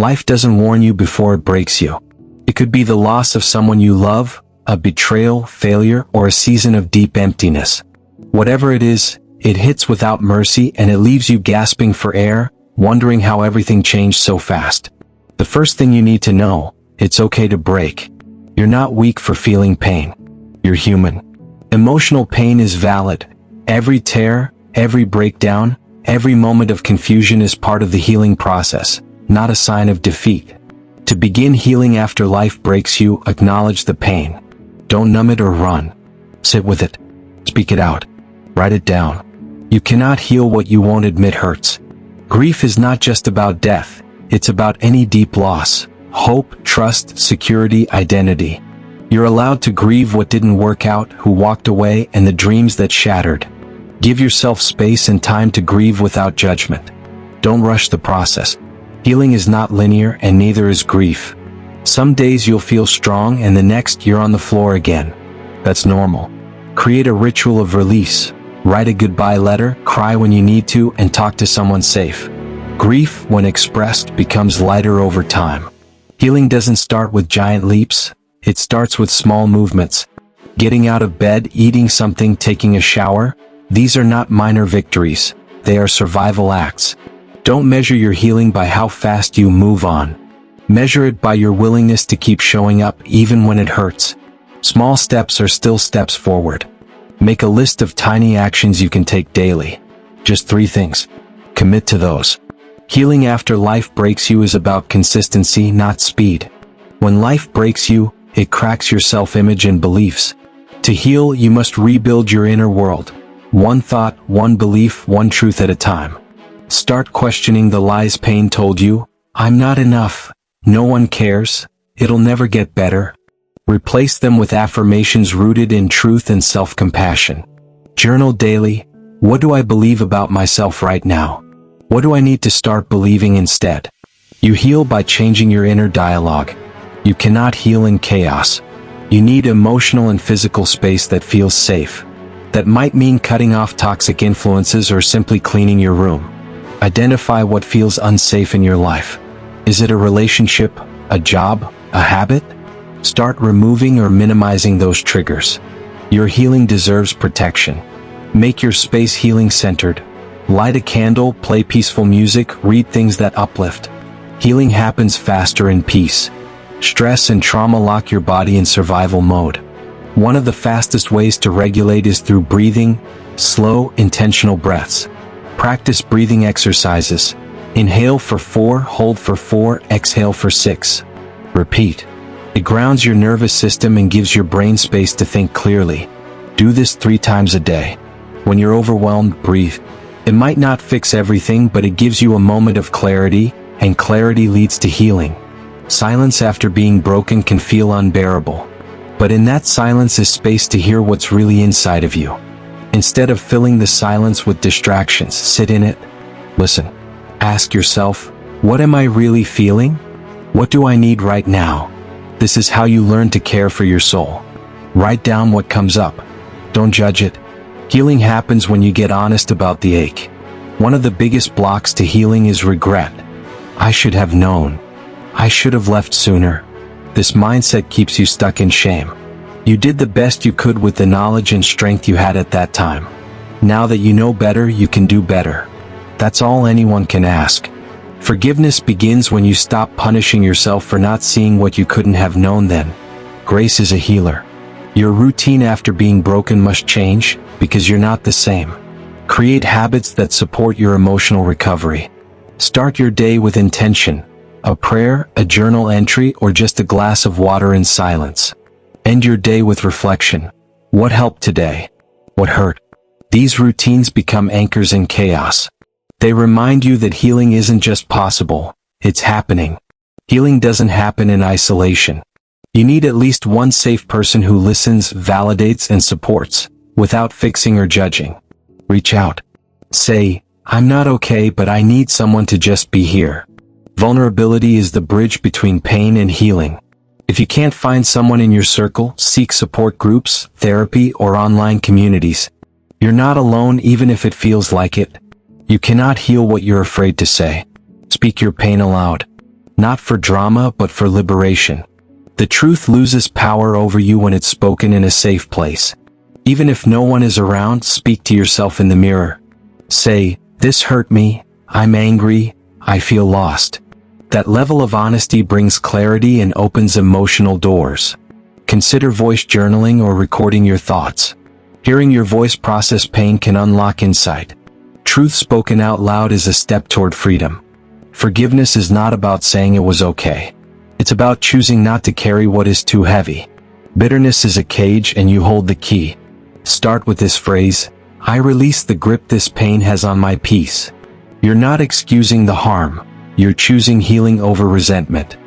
Life doesn't warn you before it breaks you. It could be the loss of someone you love, a betrayal, failure, or a season of deep emptiness. Whatever it is, it hits without mercy and it leaves you gasping for air, wondering how everything changed so fast. The first thing you need to know, it's okay to break. You're not weak for feeling pain. You're human. Emotional pain is valid. Every tear, every breakdown, every moment of confusion is part of the healing process, not a sign of defeat. To begin healing after life breaks you, acknowledge the pain. Don't numb it or run. Sit with it. Speak it out. Write it down. You cannot heal what you won't admit hurts. Grief is not just about death, it's about any deep loss, hope, trust, security, identity. You're allowed to grieve what didn't work out, who walked away, and the dreams that shattered. Give yourself space and time to grieve without judgment. Don't rush the process. Healing is not linear and neither is grief. Some days you'll feel strong and the next you're on the floor again. That's normal. Create a ritual of release. Write a goodbye letter, cry when you need to, and talk to someone safe. Grief, when expressed, becomes lighter over time. Healing doesn't start with giant leaps. It starts with small movements. Getting out of bed, eating something, taking a shower. These are not minor victories. They are survival acts. Don't measure your healing by how fast you move on. Measure it by your willingness to keep showing up even when it hurts. Small steps are still steps forward. Make a list of tiny actions you can take daily. Just 3 things. Commit to those. Healing after life breaks you is about consistency, not speed. When life breaks you, it cracks your self-image and beliefs. To heal, you must rebuild your inner world. One thought, one belief, one truth at a time. Start questioning the lies pain told you. I'm not enough. No one cares. It'll never get better. Replace them with affirmations rooted in truth and self-compassion. Journal daily. What do I believe about myself right now? What do I need to start believing instead? You heal by changing your inner dialogue. You cannot heal in chaos. You need emotional and physical space that feels safe. That might mean cutting off toxic influences or simply cleaning your room. Identify what feels unsafe in your life. Is it a relationship, a job, a habit? Start removing or minimizing those triggers. Your healing deserves protection. Make your space healing-centered. Light a candle, play peaceful music, read things that uplift. Healing happens faster in peace. Stress and trauma lock your body in survival mode. One of the fastest ways to regulate is through breathing, slow, intentional breaths. Practice breathing exercises. Inhale for 4, hold for 4, exhale for 6. Repeat. It grounds your nervous system and gives your brain space to think clearly. Do this 3 times a day. When you're overwhelmed, breathe. It might not fix everything, but it gives you a moment of clarity, and clarity leads to healing. Silence after being broken can feel unbearable. But in that silence is space to hear what's really inside of you. Instead of filling the silence with distractions, sit in it. Listen. Ask yourself, what am I really feeling? What do I need right now? This is how you learn to care for your soul. Write down what comes up. Don't judge it. Healing happens when you get honest about the ache. One of the biggest blocks to healing is regret. I should have known. I should have left sooner. This mindset keeps you stuck in shame. You did the best you could with the knowledge and strength you had at that time. Now that you know better, you can do better. That's all anyone can ask. Forgiveness begins when you stop punishing yourself for not seeing what you couldn't have known then. Grace is a healer. Your routine after being broken must change, because you're not the same. Create habits that support your emotional recovery. Start your day with intention. A prayer, a journal entry, or just a glass of water in silence. End your day with reflection. What helped today? What hurt? These routines become anchors in chaos. They remind you that healing isn't just possible, it's happening. Healing doesn't happen in isolation. You need at least one safe person who listens, validates, and supports, without fixing or judging. Reach out. Say, I'm not okay, but I need someone to just be here. Vulnerability is the bridge between pain and healing. If you can't find someone in your circle, seek support groups, therapy, or online communities. You're not alone even if it feels like it. You cannot heal what you're afraid to say. Speak your pain aloud. not for drama but for liberation. The truth loses power over you when it's spoken in a safe place. Even if no one is around, speak to yourself in the mirror. Say, "This hurt me, I'm angry, I feel lost." That level of honesty brings clarity and opens emotional doors. Consider voice journaling or recording your thoughts. Hearing your voice process pain can unlock insight. Truth spoken out loud is a step toward freedom. Forgiveness is not about saying it was okay. It's about choosing not to carry what is too heavy. Bitterness is a cage and you hold the key. Start with this phrase, "I release the grip this pain has on my peace." You're not excusing the harm. You're choosing healing over resentment.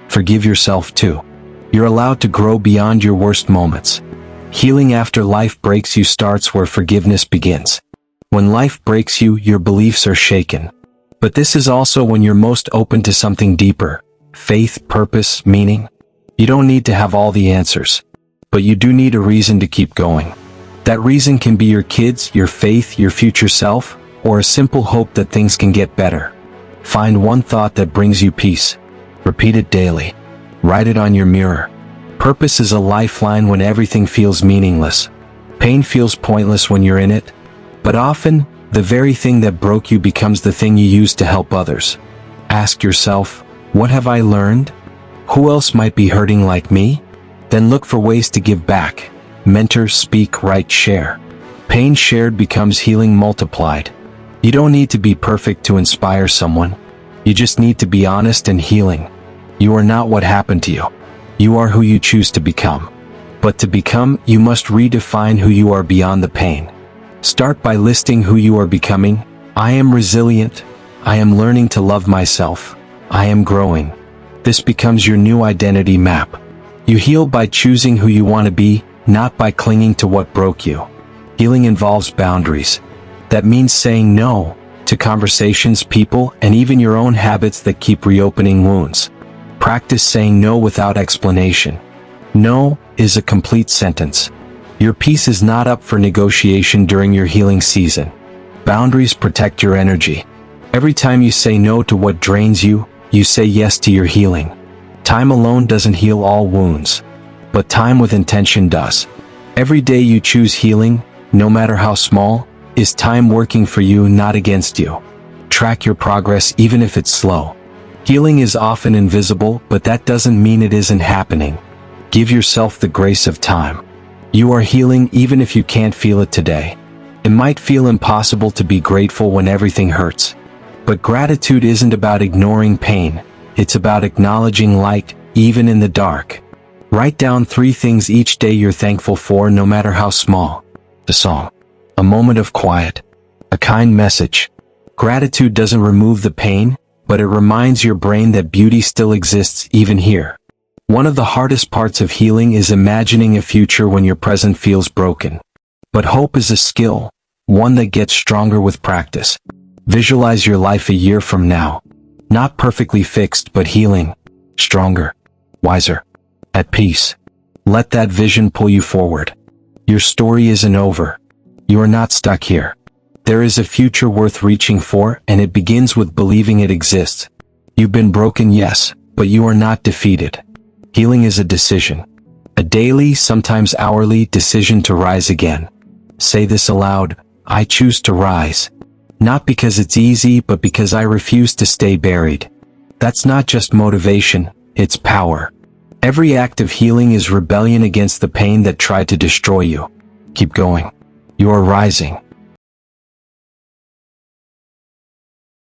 Forgive yourself too. You're allowed to grow beyond your worst moments. Healing after life breaks you starts where forgiveness begins. When life breaks you, your beliefs are shaken. But this is also when you're most open to something deeper. Faith, purpose, meaning. You don't need to have all the answers. But you do need a reason to keep going. That reason can be your kids, your faith, your future self, or a simple hope that things can get better. Find one thought that brings you peace. Repeat it daily. Write it on your mirror. Purpose is a lifeline when everything feels meaningless. Pain feels pointless when you're in it. But often, the very thing that broke you becomes the thing you use to help others. Ask yourself, what have I learned? Who else might be hurting like me? Then look for ways to give back. Mentor, speak, write, share. Pain shared becomes healing multiplied. You don't need to be perfect to inspire someone. You just need to be honest and healing. You are not what happened to you. You are who you choose to become. But to become, you must redefine who you are beyond the pain. Start by listing who you are becoming. I am resilient. I am learning to love myself. I am growing. This becomes your new identity map. You heal by choosing who you want to be, not by clinging to what broke you. Healing involves boundaries. That means saying no to conversations, people, and even your own habits that keep reopening wounds. Practice saying no without explanation. No is a complete sentence. Your peace is not up for negotiation during your healing season. Boundaries protect your energy. Every time you say no to what drains you, you say yes to your healing. Time alone doesn't heal all wounds, but time with intention does. Every day you choose healing, no matter how small, is time working for you, not against you. Track your progress even if it's slow. Healing is often invisible, but that doesn't mean it isn't happening. Give yourself the grace of time. You are healing even if you can't feel it today. It might feel impossible to be grateful when everything hurts. But gratitude isn't about ignoring pain. It's about acknowledging light, even in the dark. Write down 3 things each day you're thankful for, no matter how small. A song. A moment of quiet. A kind message. Gratitude doesn't remove the pain, but it reminds your brain that beauty still exists even here. One of the hardest parts of healing is imagining a future when your present feels broken. But hope is a skill, one that gets stronger with practice. Visualize your life a year from now. Not perfectly fixed, but healing, stronger, wiser, at peace. Let that vision pull you forward. Your story isn't over. You are not stuck here. There is a future worth reaching for, and it begins with believing it exists. You've been broken, yes, but you are not defeated. Healing is a decision. A daily, sometimes hourly, decision to rise again. Say this aloud, I choose to rise. Not because it's easy, but because I refuse to stay buried. That's not just motivation, it's power. Every act of healing is rebellion against the pain that tried to destroy you. Keep going. You are rising.